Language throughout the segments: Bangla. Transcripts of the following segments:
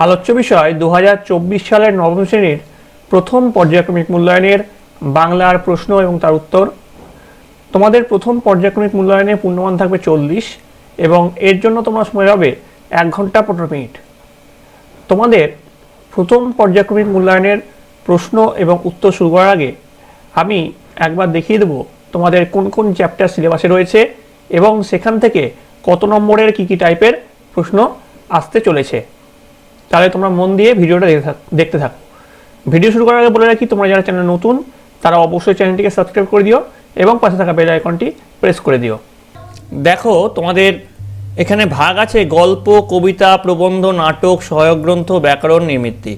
আলোচ্য বিষয় 2024 সালের নবম শ্রেণীর প্রথম পর্যায়ক্রমিক মূল্যায়নের বাংলার প্রশ্ন এবং তার উত্তর। তোমাদের প্রথম পর্যায়ক্রমিক মূল্যায়নে পূর্ণমান থাকবে 40 এবং এর জন্য তোমরা সময় পাবে 1 ঘন্টা 15 মিনিট। তোমাদের প্রথম পর্যায়ক্রমিক মূল্যায়নের প্রশ্ন এবং উত্তর শুরু করার আগে আমি একবার দেখিয়ে দেবো তোমাদের কোন কোন চ্যাপ্টার সিলেবাসে রয়েছে এবং সেখান থেকে কত নম্বরের কী টাইপের প্রশ্ন আসতে চলেছে। তাহলে তোমরা মন দিয়ে ভিডিওটা দেখতে থাকো। ভিডিও শুরু করার আগে বলে রাখি, তোমরা যারা চ্যানেল নতুন তারা অবশ্যই চ্যানেলটিকে সাবস্ক্রাইব করে দিও এবং পাশে থাকা বেল আইকনটি প্রেস করে দিও। দেখো, তোমাদের এখানে ভাগ আছে গল্প, কবিতা, প্রবন্ধ, নাটক, সহায়ক গ্রন্থ, ব্যাকরণ, নির্মিতি।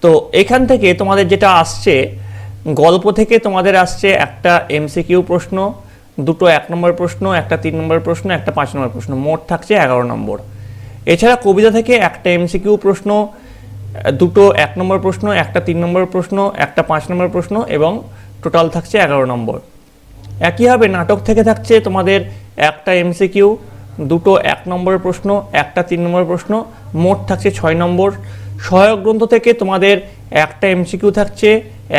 তো এখান থেকে তোমাদের যেটা আসছে, গল্প থেকে তোমাদের আসছে একটা এমসিকিউ প্রশ্ন, দুটো 1 নম্বর প্রশ্ন, একটা 3 নম্বর প্রশ্ন, একটা 5 নম্বর প্রশ্ন, মোট থাকছে 11 নম্বর। এছাড়া কবিতা থেকে একটা এমসিকিউ প্রশ্ন, দুটো 1 নম্বর প্রশ্ন, একটা 3 নম্বর প্রশ্ন, একটা 5 নম্বর প্রশ্ন এবং টোটাল থাকছে 11 নম্বর। একইভাবে নাটক থেকে থাকছে তোমাদের একটা এমসিকিউ, দুটো 1 নম্বরের প্রশ্ন, একটা 3 নম্বর প্রশ্ন, মোট থাকছে 6 নম্বর। সহায়ক গ্রন্থ থেকে তোমাদের একটা এমসিকিউ থাকছে,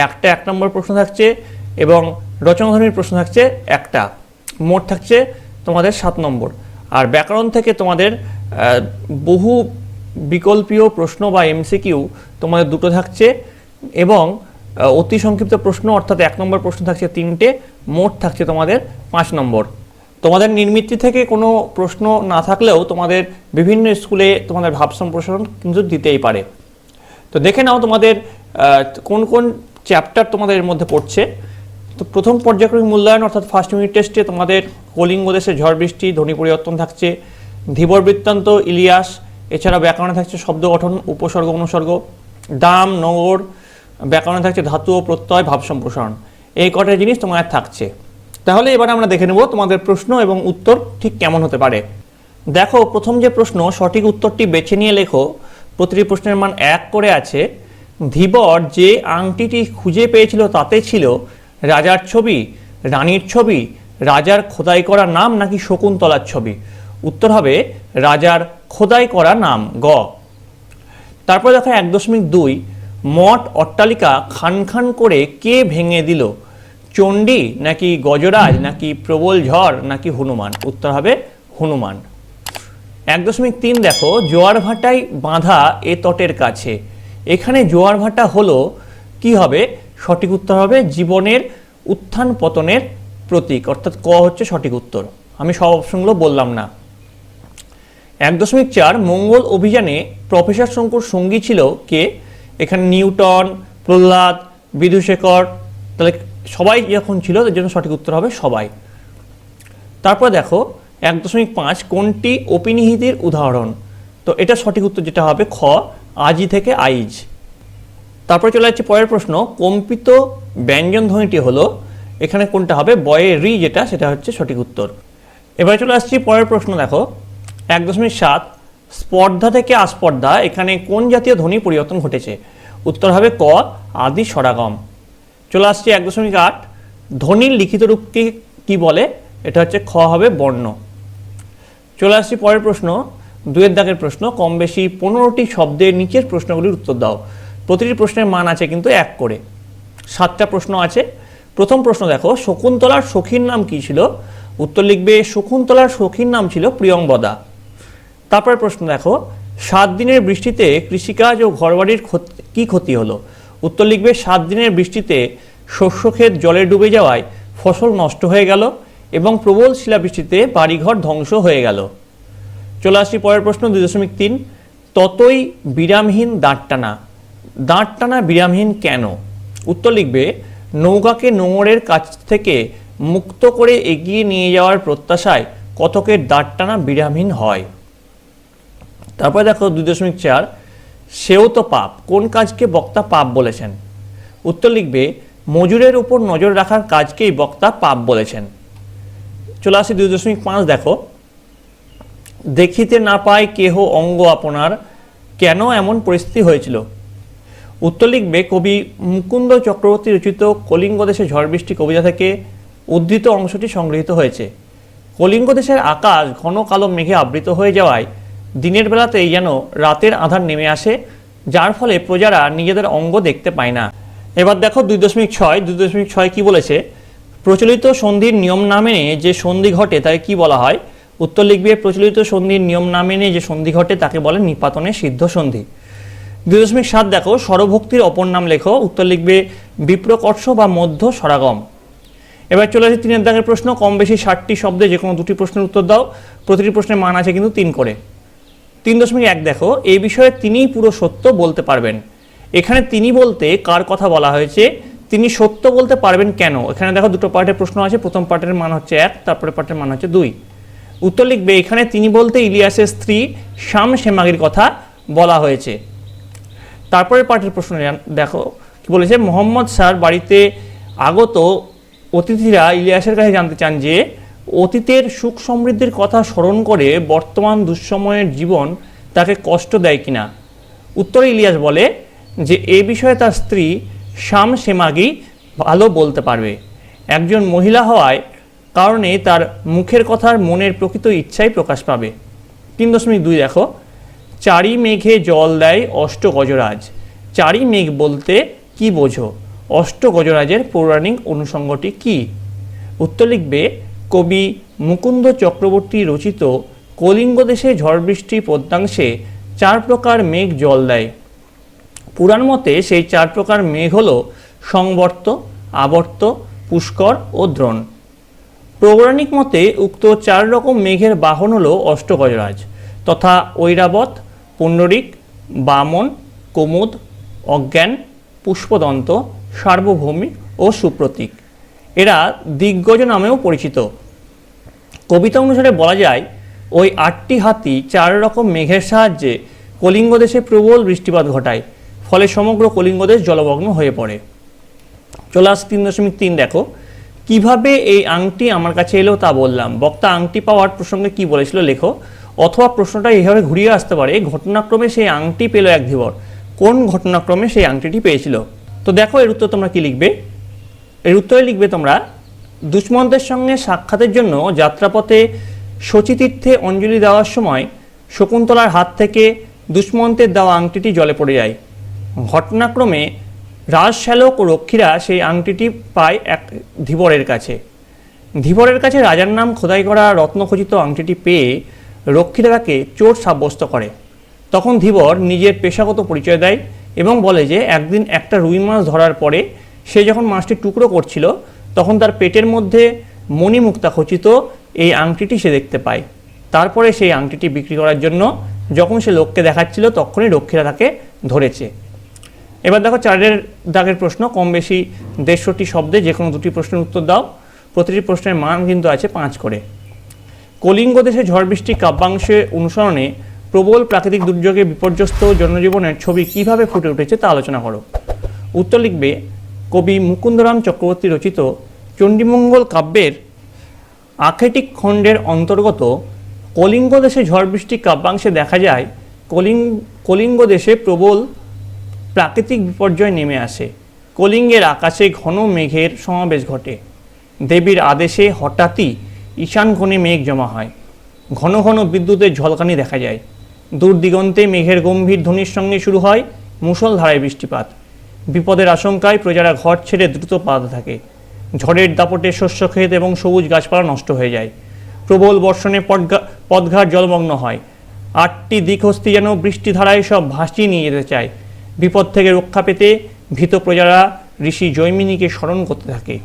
একটা 1 নম্বর প্রশ্ন থাকছে এবং রচনাধর্মীর প্রশ্ন থাকছে একটা, মোট থাকছে তোমাদের 7 নম্বর। আর ব্যাকরণ থেকে তোমাদের বহু বিকল্পীয় প্রশ্ন বা এমসিকিউ তোমাদের দুটো থাকছে এবং অতি সংক্ষিপ্ত প্রশ্ন অর্থাৎ 1 নম্বর প্রশ্ন থাকছে 3টে, মোট থাকছে তোমাদের 5 নম্বর। তোমাদের নির্মিতি থেকে কোনো প্রশ্ন না থাকলেও তোমাদের বিভিন্ন স্কুলে তোমাদের ভাব সম্প্রসারণ কিন্তু দিতেই পারে। তো দেখে নাও তোমাদের কোন কোন চ্যাপ্টার তোমাদের এর মধ্যে পড়ছে। তো প্রথম পর্যায়ক্রমিক মূল্যায়ন অর্থাৎ ফার্স্ট ইউনিট টেস্টে তোমাদের কলিঙ্গ দেশে ঝড় বৃষ্টি, ধ্বনি পরিবর্তন থাকছে, ধীবর বৃত্তান্ত, ইলিয়াস। এছাড়া ব্যাকরণে থাকছে শব্দ গঠন, উপসর্গ, অনুসর্গ, দাম, নগর। ব্যাকরণে থাকছে ধাতু ও প্রত্যয়, ভাব সম্প্রসারণ। এই কটা জিনিস তোমাদের থাকছে। তাহলে এবার আমরা দেখে নেব তোমাদের প্রশ্ন এবং উত্তর ঠিক কেমন হতে পারে। দেখো, প্রথম যে প্রশ্ন, সঠিক উত্তরটি বেছে নিয়ে লেখো। প্রতিটি প্রশ্নের মান 1 করে আছে। ধীবর যে আংটিটি খুঁজে পেয়েছিল তাতে ছিল রাজার ছবি, রানীর ছবি, রাজার খোদাই করা নাম নাকি শকুন্তলার ছবি। উত্তর হবে রাজার খোদাই করা নাম, গ। তারপর দেখো 1.2, মঠ অট্টালিকা খান খান করে কে ভেঙে দিল? চণ্ডী নাকি গজরাজ নাকি প্রবল ঝড় নাকি হনুমান? উত্তর হবে হনুমান। 1.3 দেখো, জোয়ার ভাটায় বাঁধা এ তটের কাছে। এখানে জোয়ার ভাটা হলো কি হবে? সঠিক উত্তর হবে জীবনের উত্থান পতনের প্রতীক, অর্থাৎ ক হচ্ছে সঠিক উত্তর। আমি সব অপশনগুলো বললাম না। 1.4, মঙ্গল অভিযানে প্রফেসর শঙ্কুর সঙ্গী ছিল কে? এখানে নিউটন, প্রহ্লাদ, বিধুশেখর। তাহলে সবাই যখন ছিল তার জন্য সঠিক উত্তর হবে সবাই। তারপর দেখো 1.5, কোনটি অপিনিহিতির উদাহরণ? তো এটা সঠিক উত্তর যেটা হবে খ, আজি থেকে আইজ। তারপরে চলে যাচ্ছে পরের প্রশ্ন, কম্পিত ব্যঞ্জন ধ্বনিটি হলো, এখানে কোনটা হবে? বয়ে রি, যেটা সেটা হচ্ছে সঠিক উত্তর। এবারে চলে আসছি পরের প্রশ্ন। দেখো 1.7, স্পর্ধা থেকে আস্পর্ধা, এখানে কোন জাতীয় ধ্বনি পরিবর্তন ঘটেছে? উত্তর হবে ক, আদি স্বরাগম। চলে আসছি 1.8, ধ্বনির লিখিত রূপকে কি বলে? এটা হচ্ছে খ হবে বর্ণ। চলে আসছি পরের প্রশ্ন, 2 দাগের প্রশ্ন, কম বেশি 15টি শব্দের নিচের প্রশ্নগুলির উত্তর দাও। প্রতিটি প্রশ্নের মান আছে কিন্তু 1 করে। 7টা প্রশ্ন আছে। প্রথম প্রশ্ন দেখো, শকুন্তলার সখীর নাম কি ছিল? উত্তর লিখবে শকুন্তলার সখীর নাম ছিল প্রিয়ংবদা। তারপরে প্রশ্ন দেখো, 7 দিনের বৃষ্টিতে কৃষিকাজ ও ঘরবাড়ির কি ক্ষতি হলো? উত্তর লিখবে 7 দিনের বৃষ্টিতে শস্যক্ষেত জলে ডুবে যাওয়ায় ফসল নষ্ট হয়ে গেল এবং প্রবল শিলাবৃষ্টিতে বাড়িঘর ধ্বংস হয়ে গেল। চলে আসছি পরের প্রশ্ন 2.3, ততই বিরামহীন দাঁড় টানা। দাঁড় টানা বিরামহীন কেন? উত্তর লিখবে নৌকাকে নোঙরের কাছ থেকে মুক্ত করে এগিয়ে নিয়ে যাওয়ার প্রত্যাশায় কতকের দাঁড় টানা বিরামহীন হয়। তারপরে দেখো 2.4, সেও তো পাপ, কোন কাজকে বক্তা পাপ বলেছেন? উত্তর লিখবে মজুরের উপর নজর রাখার কাজকেই বক্তা পাপ বলেছেন। চলে আসি 2.5 দেখো, দেখিতে না পায় কেহ অঙ্গ আপনার, কেন এমন পরিস্থিতি হয়েছিল? উত্তর লিখবে কবি মুকুন্দ চক্রবর্তী রচিত কলিঙ্গ দেশে ঝড় বৃষ্টি কবিতা থেকে উদ্ধৃত অংশটি সংগৃহীত হয়েছে। কলিঙ্গ দেশের আকাশ ঘন কালো মেঘে আবৃত হয়ে যাওয়ায় দিনের বেলাতেই যেন রাতের আঁধার নেমে আসে, যার ফলে প্রজারা নিজেদের অঙ্গ দেখতে পায় না। এবার দেখো 2.6 কি বলেছে, প্রচলিত সন্ধির নিয়ম না মেনে যে সন্ধি ঘটে তাকে কি বলা হয়? উত্তর লিখবে, প্রচলিত সন্ধির নিয়ম না মেনে যে সন্ধি ঘটে তাকে বলে নিপাতনে সিদ্ধ সন্ধি। 2.7 দেখো, স্বরভক্তির অপর নাম লেখো। উত্তর লিখবে বিপ্রকর্ষ বা মধ্য স্বরাগম। এবার চলে আসে 3 দাগের প্রশ্ন, কম বেশি 60টি শব্দে যে কোনো 2টি প্রশ্নের উত্তর দাও। প্রতিটি প্রশ্নের মান আছে কিন্তু 3 করে। 3.1 দেখো, এই বিষয়ে তিনিই পুরো সত্য বলতে পারবেন। এখানে তিনি বলতে কার কথা বলা হয়েছে? তিনি সত্য বলতে পারবেন কেন? এখানে দেখো দুটো পার্টের প্রশ্ন আছে, প্রথম পার্টের মান হচ্ছে 1, তারপরে পার্টের মান হচ্ছে 2। উত্তর লিখবে, এখানে তিনি বলতে ইলিয়াসের স্ত্রী শামশেমাগির কথা বলা হয়েছে। তারপরে পার্টের প্রশ্ন দেখো কি বলেছে, মোহাম্মদ স্যার বাড়িতে আগত অতিথিরা ইলিয়াসের কাছে জানতে চান যে অতীতের সুখ সমৃদ্ধির কথা স্মরণ করে বর্তমান দুঃসময়ের জীবন তাকে কষ্ট দেয় কিনা। উত্তরে ইলিয়াস বলে যে এ বিষয়ে তার স্ত্রী শামশেমাগি ভালো বলতে পারবে। একজন মহিলা হওয়ায় কারণে তার মুখের কথার মনের প্রকৃত ইচ্ছাই প্রকাশ পাবে। 3.2 দেখো, চারি মেঘে জল দেয় অষ্ট গজরাজ। চারি মেঘ বলতে কি বোঝো? অষ্ট গজরাজের পৌরাণিক অনুষঙ্গটি কি? উত্তর লিখবে, কবি মুকুন্দ চক্রবর্তী রচিত কলিঙ্গ দেশে ঝড় বৃষ্টি পদ্যাংশে 4 প্রকার মেঘ জল দেয়। পুরাণ মতে সেই 4 প্রকার মেঘ হল সংবর্ত, আবর্ত, পুষ্কর ও দ্রোণ। পৌরাণিক মতে উক্ত 4 রকম মেঘের বাহন হল অষ্টগজরাজ তথা ঐরাবত, পুণ্ডরিক, বামন, কুমুদ, অজ্ঞান, পুষ্পদন্ত, সার্বভৌমিক ও সুপ্রতীক। এরা দিগ্গজ নামেও পরিচিত। কবিতা অনুসারে বলা যায় ওই 8টি হাতি 4 রকম মেঘের সাহায্যে কলিঙ্গ দেশে প্রবল বৃষ্টিপাত ঘটায়, ফলে সমগ্র কলিঙ্গ দেশ জলমগ্ন হয়ে পড়ে। চলে আস 3.3 দেখো, কিভাবে এই আংটি আমার কাছে এলো তা বললাম। বক্তা আংটি পাওয়ার প্রসঙ্গে কি বলেছিল লেখো। অথবা প্রশ্নটা এইভাবে ঘুরিয়ে আসতে পারে, ঘটনাক্রমে সেই আংটি পেল এক ধীবর। কোন ঘটনাক্রমে সেই আংটিটি পেয়েছিল? তো দেখো এর উত্তর তোমরা কি লিখবে। এর উত্তরে লিখবে তোমরা, দুষ্মন্তের সঙ্গে সাক্ষাতের জন্য যাত্রাপথে শচীতীর্থে অঞ্জলি দেওয়ার সময় শকুন্তলার হাত থেকে দুষ্মন্তের দেওয়া আংটিটি জলে পড়ে যায়। ঘটনাক্রমে রাজশ্যালক ও রক্ষীরা সেই আংটিটি পায় এক ধীবরের কাছে। ধীবরের কাছে রাজার নাম খোদাই করা রত্নখচিত আংটিটি পেয়ে রক্ষীরা তাকে চোর সাব্যস্ত করে। তখন ধীবর নিজের পেশাগত পরিচয় দেয় এবং বলে যে একদিন একটা রুই মাছ ধরার পরে সে যখন মাছটি টুকরো করছিল তখন তার পেটের মধ্যে মণিমুক্তা খচিত এই আংটিটি সে দেখতে পায়। তারপরে সেই আংটিটি বিক্রি করার জন্য যখন সে লোককে দেখাচ্ছিল তখনই রক্ষীরা তাকে ধরেছে। এবার দেখো 4 দাগের প্রশ্ন, কম বেশি 150টি শব্দে যে কোনো 2টি প্রশ্নের উত্তর দাও। প্রতিটি প্রশ্নের মান কিন্তু আছে 5 করে। কলিঙ্গ দেশে ঝড় বৃষ্টি কাব্যাংশে অনুসরণে প্রবল প্রাকৃতিক দুর্যোগে বিপর্যস্ত জনজীবনের ছবি কিভাবে ফুটে উঠেছে তা আলোচনা করো। উত্তর লিখবে, কবি মুকুন্দরাম চক্রবর্তী রচিত চণ্ডীমঙ্গল কাব্যের আখেটিক খণ্ডের অন্তর্গত কলিঙ্গ দেশে ঝড় বৃষ্টি কাব্যাংশে দেখা যায় কলিঙ্গ দেশে প্রবল প্রাকৃতিক বিপর্যয় নেমে আসে। কলিঙ্গের আকাশে ঘন মেঘের সমাবেশ ঘটে। দেবীর আদেশে হঠাৎই ঈশান কোণে মেঘ জমা হয়। ঘন ঘন বিদ্যুতের ঝলকানি দেখা যায়। দূর দিগন্তে মেঘের গম্ভীর ধ্বনির সঙ্গে শুরু হয় মুষলধারায় বৃষ্টিপাত। বিপদের আশঙ্কায় প্রজারা ঘর ছেড়ে দ্রুত পালাতে থাকে। ঝড়ের দাপটে শস্যক্ষেত এবং সবুজ গাছপালা নষ্ট হয়ে যায়। প্রবল বর্ষণে পথঘাট জলমগ্ন হয়। 8টি দিকহস্তি যেন বৃষ্টিধারায় সব ভাসিয়ে নিয়ে যেতে চায়। বিপদ থেকে রক্ষা পেতে ভীত প্রজারা ঋষি জৈমিনীকে স্মরণ করতে থাকে।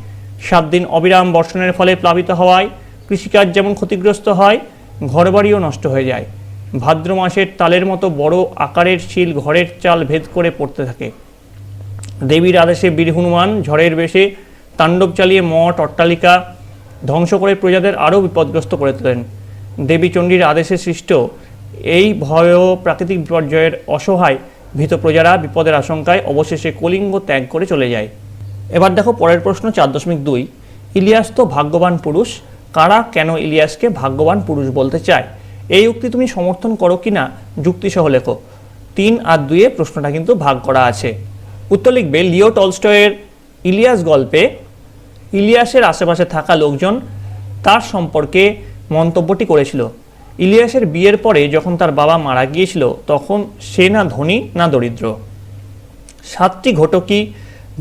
7 দিন অবিরাম বর্ষণের ফলে প্লাবিত হওয়ায় কৃষিকাজ যেমন ক্ষতিগ্রস্ত হয়, ঘরবাড়িও নষ্ট হয়ে যায়। ভাদ্র মাসের তালের মতো বড় আকারের শিল ঘরের চাল ভেদ করে পড়তে থাকে। দেবীর আদেশে বীর হনুমান ঝড়ের বেশে তাণ্ডব চালিয়ে মঠ অট্টালিকা ধ্বংস করে প্রজাদের আরও বিপদগ্রস্ত করে তোলেন। দেবী চণ্ডীর আদেশে সৃষ্ট এই ভয়াবহ প্রাকৃতিক বিপর্যয়ের অসহায় ভীত প্রজারা বিপদের আশঙ্কায় অবশেষে কলিঙ্গ ত্যাগ করে চলে যায়। এবার দেখো পরের প্রশ্ন 4.2, ইলিয়াস তো ভাগ্যবান পুরুষ, কারা কেন ইলিয়াসকে ভাগ্যবান পুরুষ বলতে চায়? এই উক্তি তুমি সমর্থন করো কিনা যুক্তিসহ লেখো। 3 আর 2 প্রশ্নটা কিন্তু ভাগ করা আছে। উত্তর লিখবে, লিও টলস্টয়ের ইলিয়াস গল্পে ইলিয়াসের আশেপাশে থাকা লোকজন তার সম্পর্কে মন্তব্যটি করেছিল। ইলিয়াসের বিয়ের পরে যখন তার বাবা মারা গিয়েছিল তখন সে না ধনী না দরিদ্র। 7টি ঘটকি,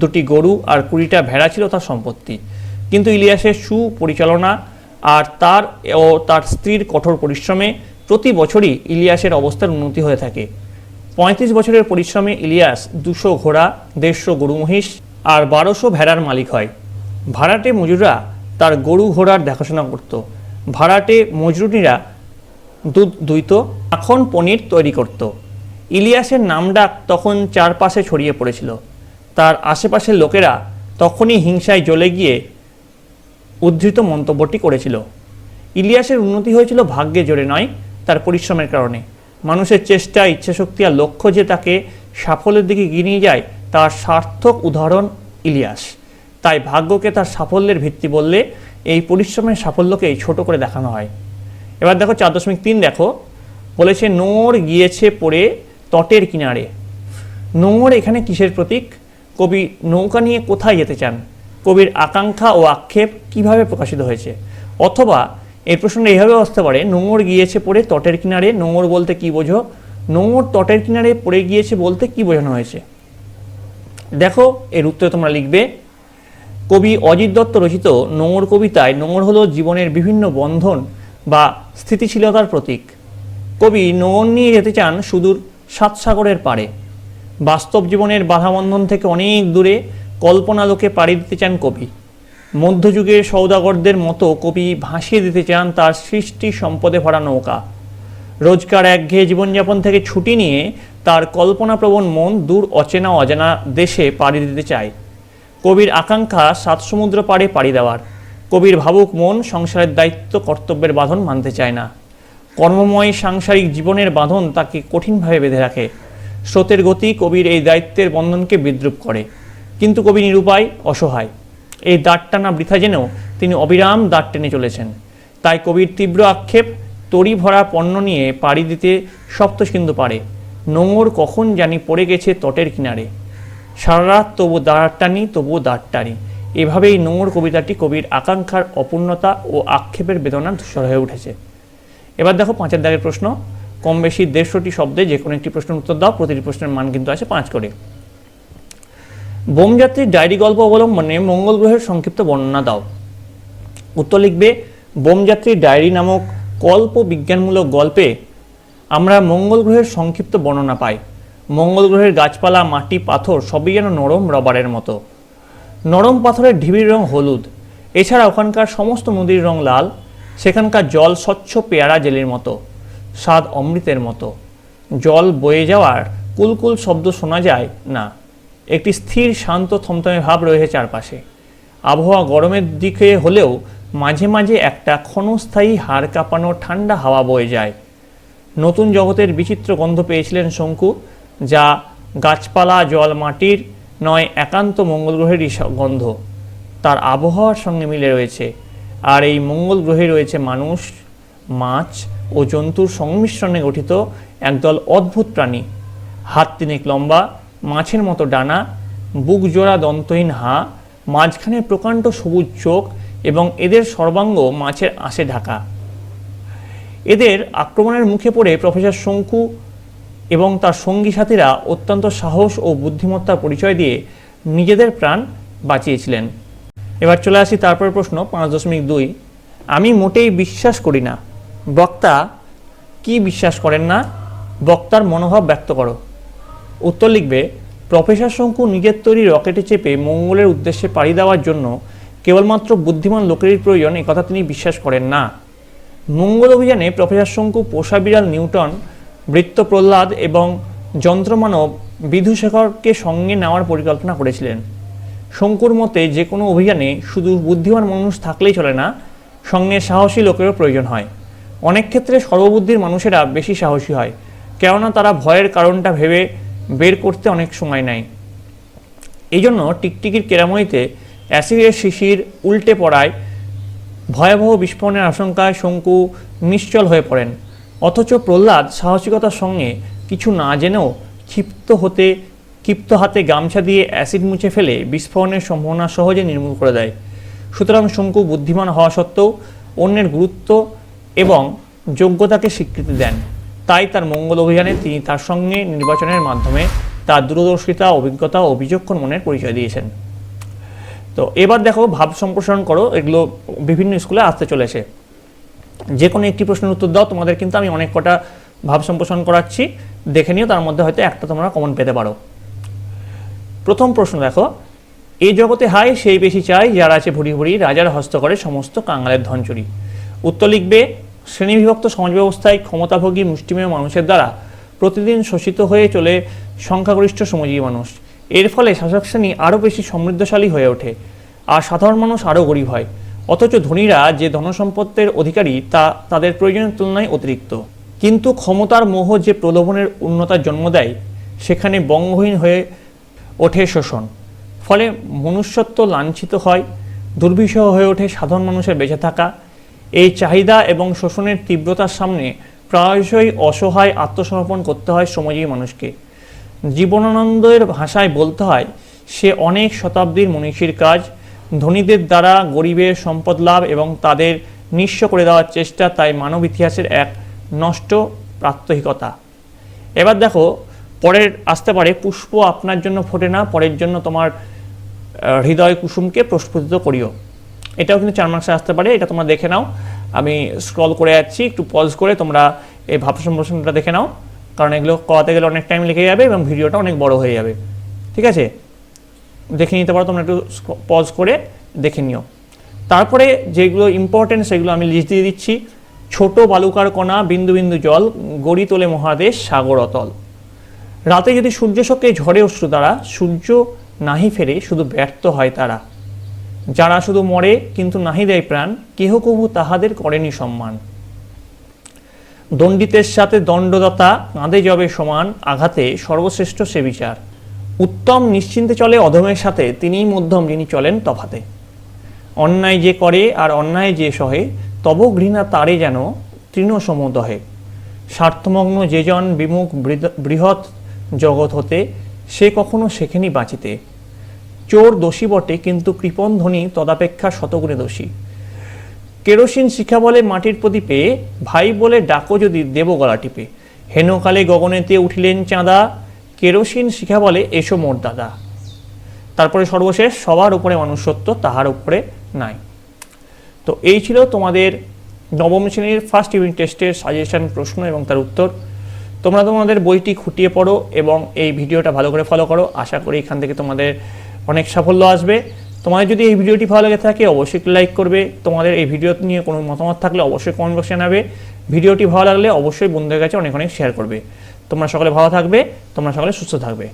2টি গরু আর 20টা ভেড়া ছিল তার সম্পত্তি। কিন্তু ইলিয়াসের সুপরিচালনা আর তার স্ত্রীর কঠোর পরিশ্রমে প্রতি বছরই ইলিয়াসের অবস্থার উন্নতি হয়ে থাকে। 35 বছরের পরিশ্রমে ইলিয়াস 200 ঘোড়া, 150 গরু মহিষ আর 1200 ভেড়ার মালিক হয়। ভাড়াটে মজুররা তার গরু ঘোড়ার দেখাশোনা করত। ভাড়াটে মজুরিরা দুধ দুইত, মাখন পনির তৈরি করত। ইলিয়াসের নামডাক তখন চারপাশে ছড়িয়ে পড়েছিল। তার আশেপাশের লোকেরা তখনই হিংসায় জ্বলে গিয়ে উদ্ধৃত মন্তব্যটি করেছিল। ইলিয়াসের উন্নতি হয়েছিল ভাগ্যে জোরে নয়, তার পরিশ্রমের কারণে। মানুষের চেষ্টা, ইচ্ছাশক্তি আর লক্ষ্য যে তাকে সাফল্যের দিকে এগিয়ে নিয়ে যায় তার সার্থক উদাহরণ ইলিয়াস। তাই ভাগ্যকে তার সাফল্যের ভিত্তি বললে এই পরিশ্রমের সাফল্যকেই ছোট করে দেখানো হয়। এবার দেখো 4.3 দেখো, বলেছে নোঙর গিয়েছে পড়ে তটের কিনারে। নোঙর এখানে কিসের প্রতীক? কবি নৌকা নিয়ে কোথায় যেতে চান? কবির আকাঙ্ক্ষা ও আক্ষেপ কিভাবে প্রকাশিত হয়েছে? অথবা এই প্রশ্নটা এইভাবে আসতে পারে, নোঙর গিয়েছে পড়ে তটের কিনারে, নোঙর বলতে কি বোঝো? নোঙর তটের কিনারে পড়ে গিয়েছে বলতে কি বোঝানো হয়েছে? দেখো এর উত্তরে তোমরা লিখবে, কবি অজিত দত্ত রচিত নোঙর কবিতায় নোঙর হলো জীবনের বিভিন্ন বন্ধন বা স্থিতিশীলতার প্রতীক। কবি নোঙর নিয়ে যেতে চান সুদূর 7 সাগরের পারে। বাস্তব জীবনের বাধাবন্ধন থেকে অনেক দূরে কল্পনালোকে পাড়ি দিতে চান কবি। মধ্যযুগের সওদাগরদের মতো কবি ভাসিয়ে দিতে চান তার সৃষ্টি সম্পদে ভরা নৌকা। রোজকার একঘেয়ে জীবনযাপন থেকে ছুটি নিয়ে তার কল্পনাপ্রবণ মন দূর অচেনা অজানা দেশে পাড়ি দিতে চায়। কবির আকাঙ্ক্ষা 7 সমুদ্র পাড়ে পাড়ি দেওয়ার। কবির ভাবুক মন সংসারের দায়িত্ব কর্তব্যের বাঁধন মানতে চায় না। কর্মময় সাংসারিক জীবনের বাঁধন তাকে কঠিনভাবে বেঁধে রাখে। স্রোতের গতি কবির এই দায়িত্বের বন্ধনকে বিদ্রূপ করে। কিন্তু কবি নিরুপায়, অসহায়। এই দাঁড় টানা বৃথা জেনেও তিনি অবিরাম দাঁড় টেনে চলেছেন। তাই কবির তীব্র আক্ষেপ, তরি ভরা পণ্য নিয়ে পাড়ি দিতে সপ্তসিন্ধু পারে। নোঙর কখন জানি পড়ে গেছে তটের কিনারে। সারা রাত তবু দাঁড় টানি, তবুও দাঁড় টানি। এভাবেই নোঙর কবিতাটি কবির আকাঙ্ক্ষার অপূর্ণতা ও আক্ষেপের বেদনা ধূসর হয়ে উঠেছে। এবার দেখো 5 দাগের প্রশ্ন, কম বেশি 150টি শব্দে যে কোনো একটি প্রশ্নের উত্তর দাও। প্রতিটি প্রশ্নের মান কিন্তু আছে 5 করে। বোমযাত্রীর ডায়েরি গল্প অবলম্বনে মঙ্গল গ্রহের সংক্ষিপ্ত বর্ণনা দাও। উত্তর লিখবে, বোমযাত্রীর ডায়েরি নামক কল্প বিজ্ঞানমূলক গল্পে আমরা মঙ্গল গ্রহের সংক্ষিপ্ত বর্ণনা পাই। মঙ্গল গ্রহের গাছপালা, মাটি, পাথর সবই যেন নরম রবারের মতো। নরম পাথরের ঢিবির রং হলুদ। এছাড়া ওখানকার সমস্ত নদীর রং লাল। সেখানকার জল স্বচ্ছ পেয়ারা জেলির মতো, স্বাদ অমৃতের মতো। জল বয়ে যাওয়ার কুলকুল শব্দ শোনা যায় না। একটি স্থির শান্ত থমথমে ভাব রয়েছে চারপাশে। আবহাওয়া গরমের দিকে হলেও মাঝে মাঝে একটা ক্ষণস্থায়ী হাড় কাঁপানো ঠান্ডা হাওয়া বয়ে যায়। নতুন জগতের বিচিত্র গন্ধ পেয়েছিলেন শঙ্কু, যা গাছপালা, জল, মাটির নয়, একান্ত মঙ্গল গ্রহেরই গন্ধ। তার আবহাওয়ার সঙ্গে মিলে রয়েছে। আর এই মঙ্গল গ্রহে রয়েছে মানুষ, মাছ ও জন্তুর সংমিশ্রণে গঠিত একদল অদ্ভুত প্রাণী। হাত 3 লম্বা, মাছের মতো ডানা, বুক জোড়া দন্তহীন হাঁ, মাঝখানে প্রকাণ্ড সবুজ চোখ এবং এদের সর্বাঙ্গ মাছের আঁশে ঢাকা। এদের আক্রমণের মুখে পড়ে প্রফেসর শঙ্কু এবং তার সঙ্গী সাথীরা অত্যন্ত সাহস ও বুদ্ধিমত্তার পরিচয় দিয়ে নিজেদের প্রাণ বাঁচিয়েছিলেন। এবার চলে আসি তারপরের প্রশ্ন 5.2, আমি মোটেই বিশ্বাস করি না। বক্তা কি বিশ্বাস করেন না? বক্তার মনোভাব ব্যক্ত করো। উত্তর লিখবে, প্রফেসর শঙ্কু নিজের তৈরি রকেটে চেপে মঙ্গলের উদ্দেশ্যে পাড়ি দেওয়ার জন্য কেবলমাত্র বুদ্ধিমান লোকেরই প্রয়োজন একথা তিনি বিশ্বাস করেন না। মঙ্গল অভিযানে প্রফেসর শঙ্কু পোষা বিড়াল নিউটন, বৃত্ত প্রহ্লাদ এবং যন্ত্রমানব বিধুশেখরকে সঙ্গে নেওয়ার পরিকল্পনা করেছিলেন। শঙ্কুর মতে যে কোনো অভিযানে শুধু বুদ্ধিমান মানুষ থাকলেই চলে না, সঙ্গে সাহসী লোকেরও প্রয়োজন হয়। অনেক ক্ষেত্রে সর্ববুদ্ধির মানুষেরা বেশি সাহসী হয়, কেননা তারা ভয়ের কারণটা ভেবে বের করতে অনেক সময় নেয়। এই জন্য টিকটিকির কেরামতিতে অ্যাসিডের শিশির উল্টে পড়ায় ভয়াবহ বিস্ফোরণের আশঙ্কায় শঙ্কু নিশ্চল হয়ে পড়েন। অথচ প্রহ্লাদ সাহসিকতার সঙ্গে কিছু না জেনেও ক্ষিপ্ত হাতে গামছা দিয়ে অ্যাসিড মুছে ফেলে বিস্ফোরণের সম্ভাবনা সহজে নির্মূল করে দেয়। সুতরাং শঙ্কু বুদ্ধিমান হওয়া সত্ত্বেও অন্যের গুরুত্ব এবং যোগ্যতাকে স্বীকৃতি দেন। তাই তার মঙ্গল অভিযানে তিনি তার সঙ্গে নির্বাচনের মাধ্যমে তার দূরদর্শিতা, অভিজ্ঞতা ও বিচক্ষণ মনের পরিচয় দিয়েছেন। তো এবার দেখো, ভাব সম্প্রসারণ করো, এগুলো বিভিন্ন স্কুলে আসতে চলেছে। যে কোনো একটি প্রশ্নের উত্তর দাও, তোমাদের কিন্তু আমি অনেক কটা ভাব সম্প্রসারণ করাচ্ছি, দেখে নিও, তার মধ্যে হয়তো একটা তোমরা কমন পেতে পারো। প্রথম প্রশ্ন দেখো, এই জগতে হাই সেই বেশি চাই, যারা আছে ভুরি ভুরি, রাজার হস্ত করে সমস্ত কাঙালের ধন চুরি। উত্তর লিখবে, শ্রেণীবিভক্ত সমাজ ব্যবস্থায় ক্ষমতাভোগী মুষ্টিমেয় মানুষের দ্বারা প্রতিদিন শোষিত হয়ে চলে সংখ্যাগরিষ্ঠ শ্রমজীবী মানুষ। এর ফলে শাসক শ্রেণী আরও বেশি সমৃদ্ধশালী হয়ে ওঠে আর সাধারণ মানুষ আরও গরিব হয়। অথচ ধনীরা যে ধনসম্পত্তির অধিকারী তা তাদের প্রয়োজনের তুলনায় অতিরিক্ত। কিন্তু ক্ষমতার মোহ যে প্রলোভনের উন্নতার জন্ম দেয়, সেখানে বঙ্গহীন হয়ে ওঠে শোষণ। ফলে মনুষ্যত্ব লাঞ্ছিত হয়, দুর্বিষহ হয়ে ওঠে সাধারণ মানুষের বেঁচে থাকা। এই চাহিদা এবং শোষণের তীব্রতার সামনে প্রায়শই অসহায় আত্মসমর্পণ করতে হয় শ্রমজীবী মানুষকে। জীবনানন্দের ভাষায় বলতে হয়, সে অনেক শতাব্দীর মনীষীর কাজ, ধনীদের দ্বারা গরিবের সম্পদ লাভ এবং তাদের নিঃস্ব করে দেওয়ার চেষ্টা, তাই মানব ইতিহাসের এক নষ্ট প্রাত্যহিকতা। এবার দেখো, পরের আসতে পারে, পুষ্প আপনার জন্য ফোটে না, পরের জন্য তোমার হৃদয় কুসুমকে প্রস্ফুটিত করিও। এটাও কিন্তু 4 মার্কসে আসতে পারে, এটা তোমরা দেখে নাও। আমি স্ক্রল করে যাচ্ছি, একটু পজ করে তোমরা এই ভাব সম্প্রসারণটা দেখে নাও, কারণ এগুলো করাতে গেলে অনেক টাইম লেগে যাবে এবং ভিডিওটা অনেক বড় হয়ে যাবে। ঠিক আছে, দেখে নিতে পারো, তোমরা একটু পজ করে দেখে নিও। তারপরে যেগুলো ইম্পর্টেন্ট সেগুলো আমি লিস্ট দিয়ে দিচ্ছি। ছোট বালুকার কণা, বিন্দু বিন্দু জল, গড়ি তোলে মহাদেশ সাগর অতল। রাতে যদি সূর্য শোকে ঝরে অশ্রু দ্বারা, সূর্য নাহি ফেরে শুধু ব্যর্থ হয় তারা। যারা শুধু মরে কিন্তু নাহি দেয় প্রাণ, কেহ কবু তাহাদের করেনি সম্মান। দণ্ডিতের সাথে দণ্ডদাতা, কাঁধে যবে সমান, আঘাতে সর্বশ্রেষ্ঠ সে বিচার। উত্তম নিশ্চিন্তে চলে অধমের সাথে, তিনিই মধ্যম যিনি চলেন তফাতে। অন্যায় যে করে আর অন্যায় যে সহে, তব ঘৃণা তারে যেন তৃণ সমদহে। স্বার্থমগ্ন যে জন বিমুখ বৃহৎ জগৎ হতে, সে কখনো শেখেনি বাঁচিতে। চোর দোষী বটে কিন্তু কৃপণ ধনী তদাপেক্ষা শতগুণে দোষী। কেরোসিন শিখা বলে মাটির প্রদীপে, ভাই বলে ডাকো যদি দেব গলা টিপে। হেনকালে গগনেতে উঠিলেন চাঁদা, কেরোসিন শিখা বলে এসো মোর দাদা। তারপরে সর্বশেষ, সবার উপরে মনুষ্যত্ব, তাহার উপরে নাই। তো এই ছিল তোমাদের নবম শ্রেণীর ফার্স্ট ইউনিট টেস্টের সাজেশন, প্রশ্ন এবং তার উত্তর। তোমরা তোমাদের বইটি খুঁটিয়ে পড়ো এবং এই ভিডিওটা ভালো করে ফলো করো। আশা করি এখান থেকে তোমাদের অনেক সাফল্য আসবে। তোমাদের যদি এই ভিডিওটি ভালো লেগে থাকে অবশ্যই লাইক করবে। তোমাদের এই ভিডিও নিয়ে কোনো মতামত থাকলে অবশ্যই কমেন্ট বক্সে জানাবে। ভিডিওটি ভালো লাগলে অবশ্যই বন্ধুদের কাছে অনেক অনেক শেয়ার করবে। তোমরা সকলে ভালো থাকবে, তোমরা সকলে সুস্থ থাকবে।